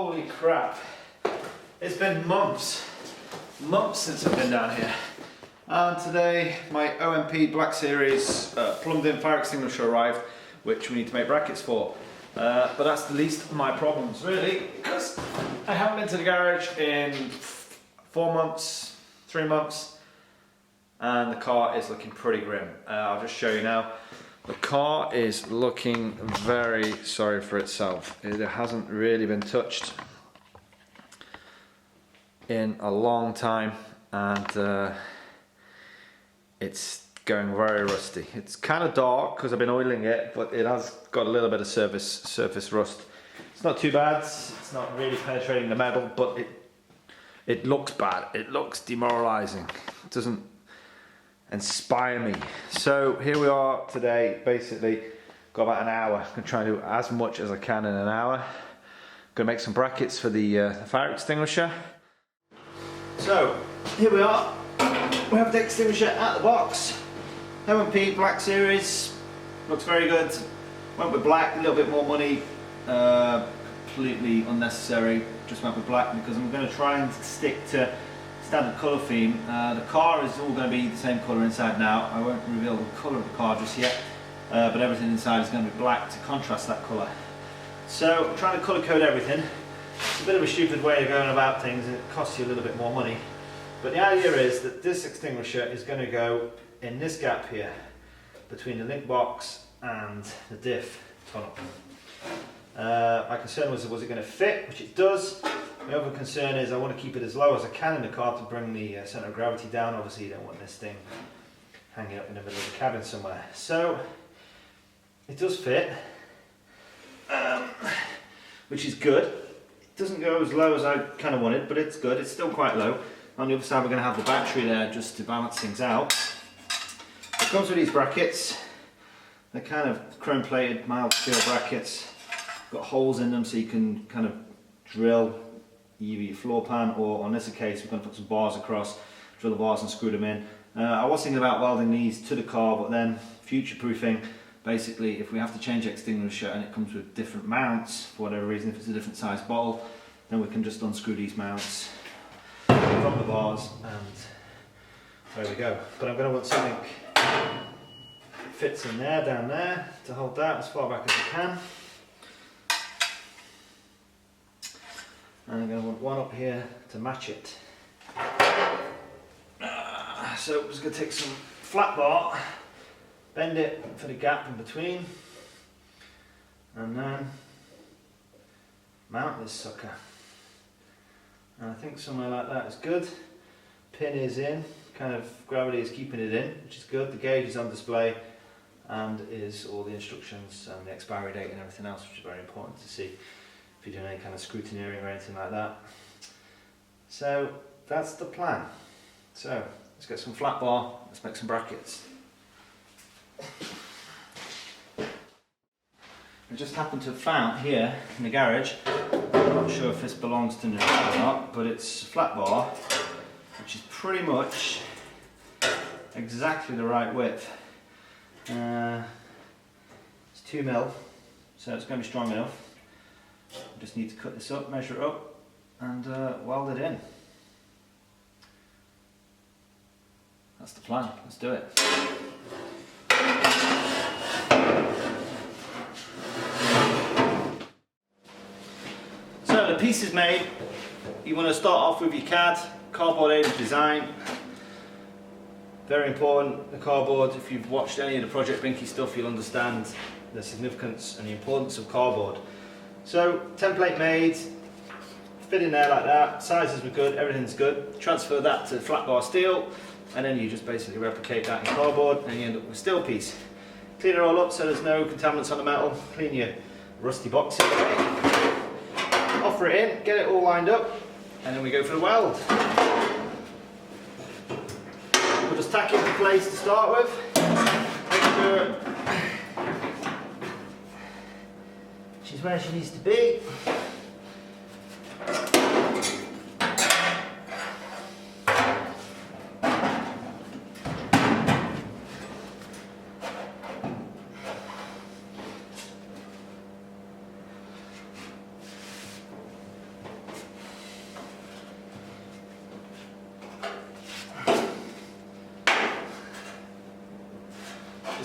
Holy crap. It's been months since I've been down here. And today my OMP Black Series plumbed in fire extinguisher arrived, which we need to make brackets for. But that's the least of my problems really, because I haven't been to the garage in 4 months, 3 months, and the car is looking pretty grim. I'll just show you now. The car is looking very sorry for itself. It hasn't really been touched in a long time, and it's going very rusty. It's kind of dark because I've been oiling it, but it has got a little bit of surface rust. It's not too bad. It's not really penetrating the metal, but it looks bad. It looks demoralizing. It doesn't inspire me. So here we are today. Basically got about an hour. I'm gonna try and do as much as I can in an hour. Gonna make some brackets for the fire extinguisher. So here we are. We have the extinguisher at the box. OMP Black Series, looks very good. Went with black, a little bit more money, completely unnecessary. Just went with black because I'm going to try and stick to standard colour theme. The car is all going to be the same colour inside now. I won't reveal the colour of the car just yet, but everything inside is going to be black to contrast that colour. So I'm trying to colour code everything. It's a bit of a stupid way of going about things, and it costs you a little bit more money. But the idea is that this extinguisher is going to go in this gap here, between the link box and the diff tunnel. My concern was it going to fit, which it does. My other concern is I want to keep it as low as I can in the car to bring the centre of gravity down. Obviously you don't want this thing hanging up in the middle of the cabin somewhere. So it does fit, which is good. It doesn't go as low as I kind of wanted, but it's good. It's still quite low. On the other side we're going to have the battery there just to balance things out. It comes with these brackets. They're kind of chrome plated, mild steel brackets. Got holes in them so you can kind of drill either your floor pan, or on this case we're going to put some bars across, drill the bars and screw them in. I was thinking about welding these to the car, but then future proofing, basically if we have to change extinguisher and it comes with different mounts for whatever reason, if it's a different size bottle, then we can just unscrew these mounts from the bars and there we go. But I'm going to want something that fits in there, down there, to hold that as far back as I can. And I'm going to want one up here to match it. So I'm just going to take some flat bar, bend it for the gap in between, and then mount this sucker. And I think somewhere like that is good. Pin is in, kind of gravity is keeping it in, which is good. The gauge is on display, and is all the instructions and the expiry date and everything else, which is very important to see if you're doing any kind of scrutineering or anything like that. So that's the plan. So let's get some flat bar, let's make some brackets. I just happened to have found here in the garage, I'm not sure if this belongs to the machine or not, but it's a flat bar which is pretty much exactly the right width. It's 2mm, so it's going to be strong enough. I just need to cut this up, measure it up, and weld it in. That's the plan, let's do it. So the piece is made. You want to start off with your CAD, cardboard aided design. Very important, the cardboard. If you've watched any of the Project Binky stuff, you'll understand the significance and the importance of cardboard. So template made, fit in there like that, sizes were good, everything's good. Transfer that to flat bar steel, and then you just basically replicate that in cardboard and you end up with a steel piece. Clean it all up so there's no contaminants on the metal, clean your rusty boxes away. Offer it in, get it all lined up, and then we go for the weld. We'll just tack it into place to start with. Make sure she's where she needs to be.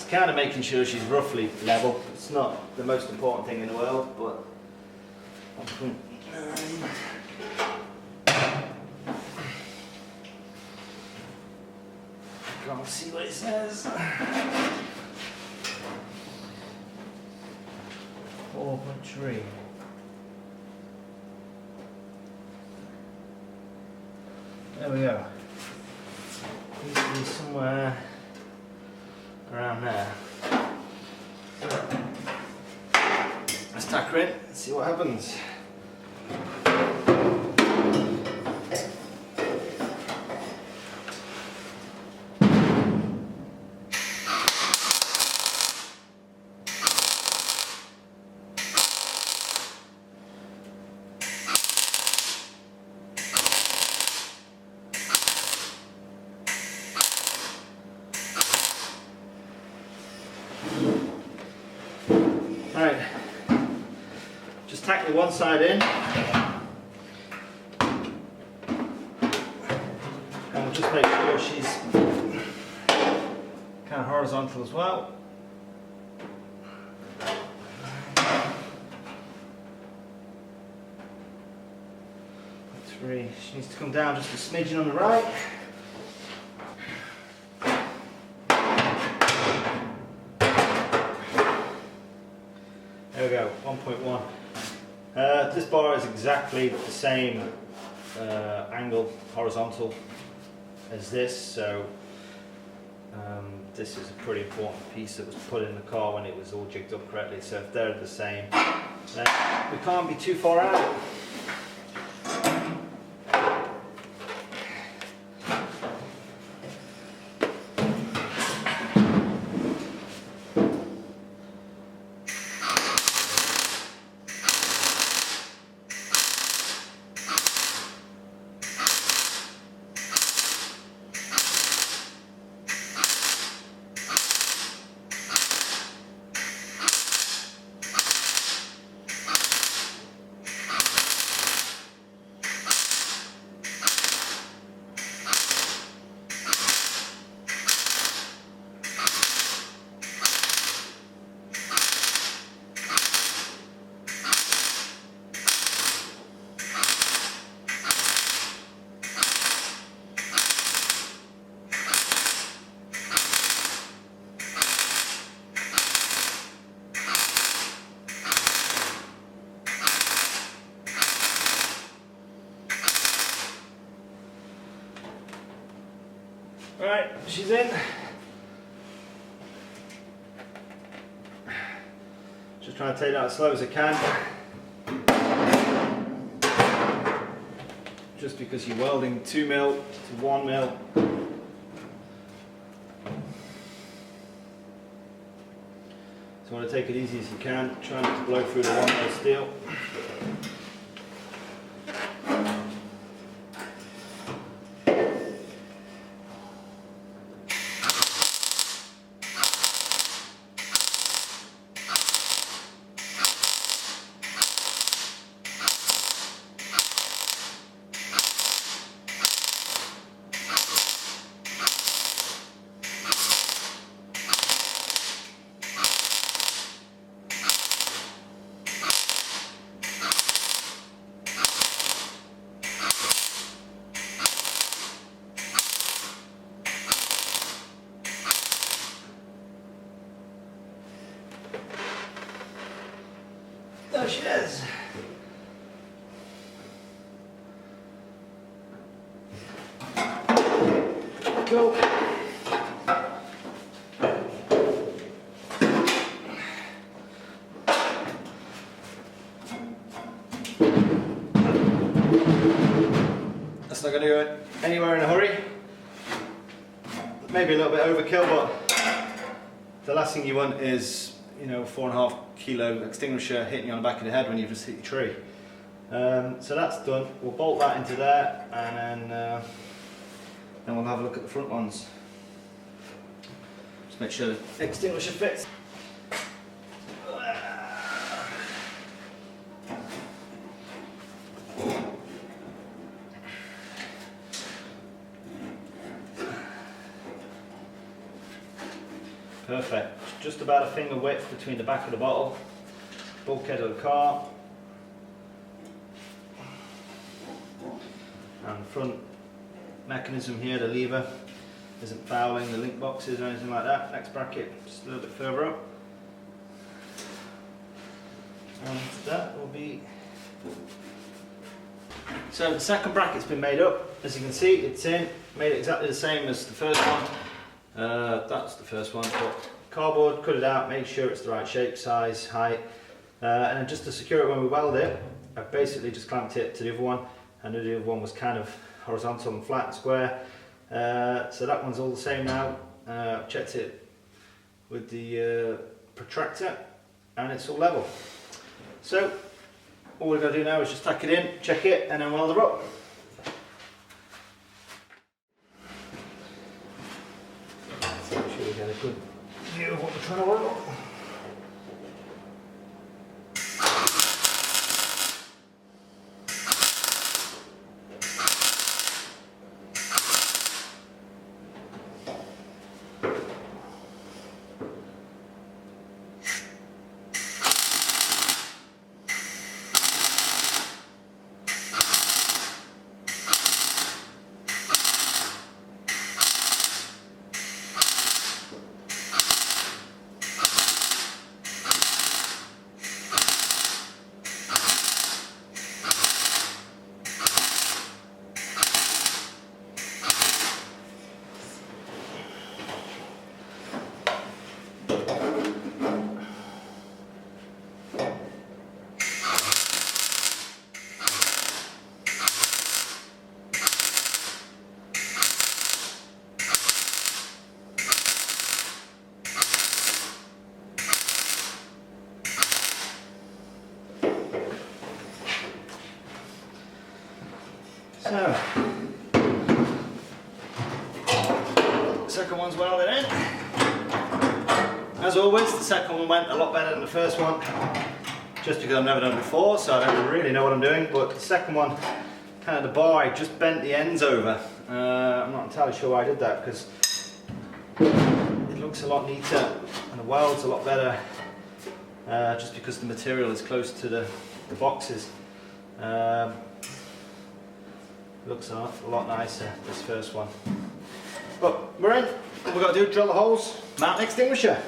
kind of making sure she's roughly level. It's not the most important thing in the world, but 1.9. Can't see what it says. 4.3. There we go. Needs to be somewhere around there. Let's tack her in and see what happens. Right, just tack the one side in, and we'll just make sure she's kind of horizontal as well. 3, she needs to come down just a smidgen on the right. There we go, 1.1. This bar is exactly the same angle, horizontal, as this, so this is a pretty important piece that was put in the car when it was all jigged up correctly, so if they're the same, then we can't be too far out. Alright, she's in. Just trying to take that as slow as I can. Just because you're welding 2mm to 1mm. So I want to take it easy as you can, try not to blow through the 1mm steel. There she is. Go. That's not going to go anywhere in a hurry. Maybe a little bit overkill, but the last thing you want is, you know, 4.5 kilo extinguisher hitting you on the back of the head when you've just hit your tree. So that's done. We'll bolt that into there, and then we'll have a look at the front ones. Just make sure the extinguisher fits. Perfect. Just about a finger width between the back of the bottle, bulkhead of the car, and the front mechanism here, the lever isn't fouling the link boxes or anything like that. Next bracket just a little bit further up, and that will be. So the second bracket's been made up. As you can see, it's in, made it exactly the same as the first one. That's the first one, but cardboard, cut it out, make sure it's the right shape, size, height, and then just to secure it when we weld it, I've basically just clamped it to the other one. I knew the other one was kind of horizontal and flat and square, so that one's all the same now. I've checked it with the protractor and it's all level. So all we've got to do now is just tack it in, check it, and then weld her up. So make sure we get a good view of what we're trying to weld up. So, second one's welded in. As always, the second one went a lot better than the first one, just because I've never done it before, so I don't really know what I'm doing. But the second one, kind of the bar, I just bent the ends over. I'm not entirely sure why I did that, because it looks a lot neater and the weld's a lot better, just because the material is close to the boxes. Looks a lot nicer, this first one. But we're in. All we've got to do is drill the holes, mount the extinguisher.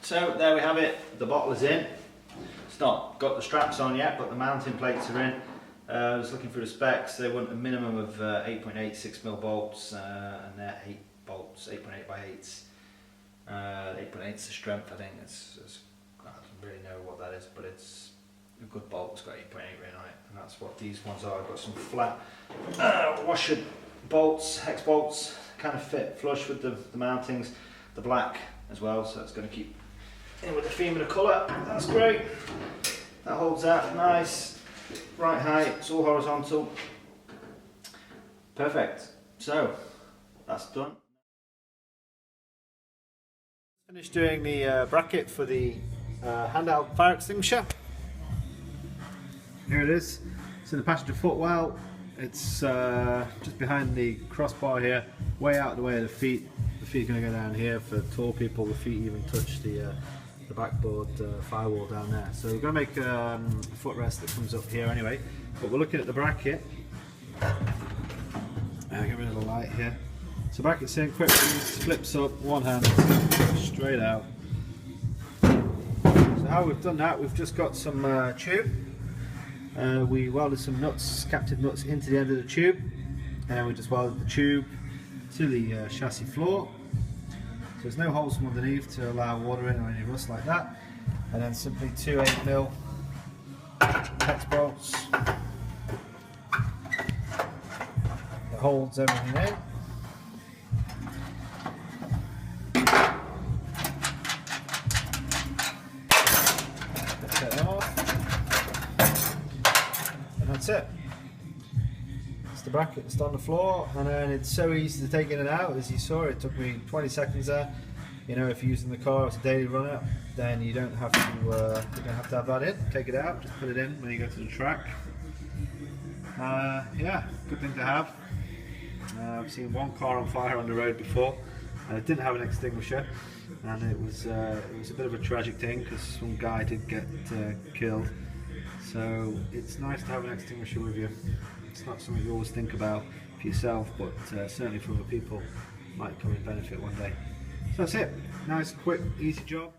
So there we have it, the bottle is in. It's not got the straps on yet, but the mounting plates are in. I was looking through the specs, they want a minimum of 8.8 6mm bolts, and they're 8 bolts, 8.8 by 8s. 8.8 is the strength, I think. I don't really know what that is, but it's a good bolt. It's got 8.8 ring on it, and that's what these ones are. I've got some flat washer bolts, hex bolts, kind of fit flush with the mountings, the black as well, so it's going to keep in with the theme of the colour. That's great. That holds that nice, right height, it's all horizontal. Perfect. So that's done. Finished doing the bracket for the handheld fire extinguisher. Here it is. It's in the passenger footwell. It's just behind the crossbar here, way out of the way of the feet. The feet are going to go down here. For tall people, the feet even touch the backboard firewall down there. So we're going to make a footrest that comes up here anyway. But we're looking at the bracket. Get rid of the light here. So bracket's in, quick release, flips up, one hand, straight out. So how we've done that, we've just got some tube. We welded some nuts, captive nuts into the end of the tube, and we just welded the tube to the chassis floor. So there's no holes from underneath to allow water in or any rust like that. And then simply 2 8mm hex bolts that holds everything in. That's it. It's the bracket that's on the floor, and then it's so easy to take in and out. As you saw, it took me 20 seconds there. You know, if you're using the car as a daily runner, then you don't have to have that in. Take it out, just put it in when you go to the track. Yeah, good thing to have. I've seen one car on fire on the road before, and it didn't have an extinguisher, and it was a bit of a tragic thing because some guy did get killed. So it's nice to have an extinguisher with you. It's not something you always think about for yourself, but certainly for other people might come in benefit one day. So that's it. Nice, quick, easy job.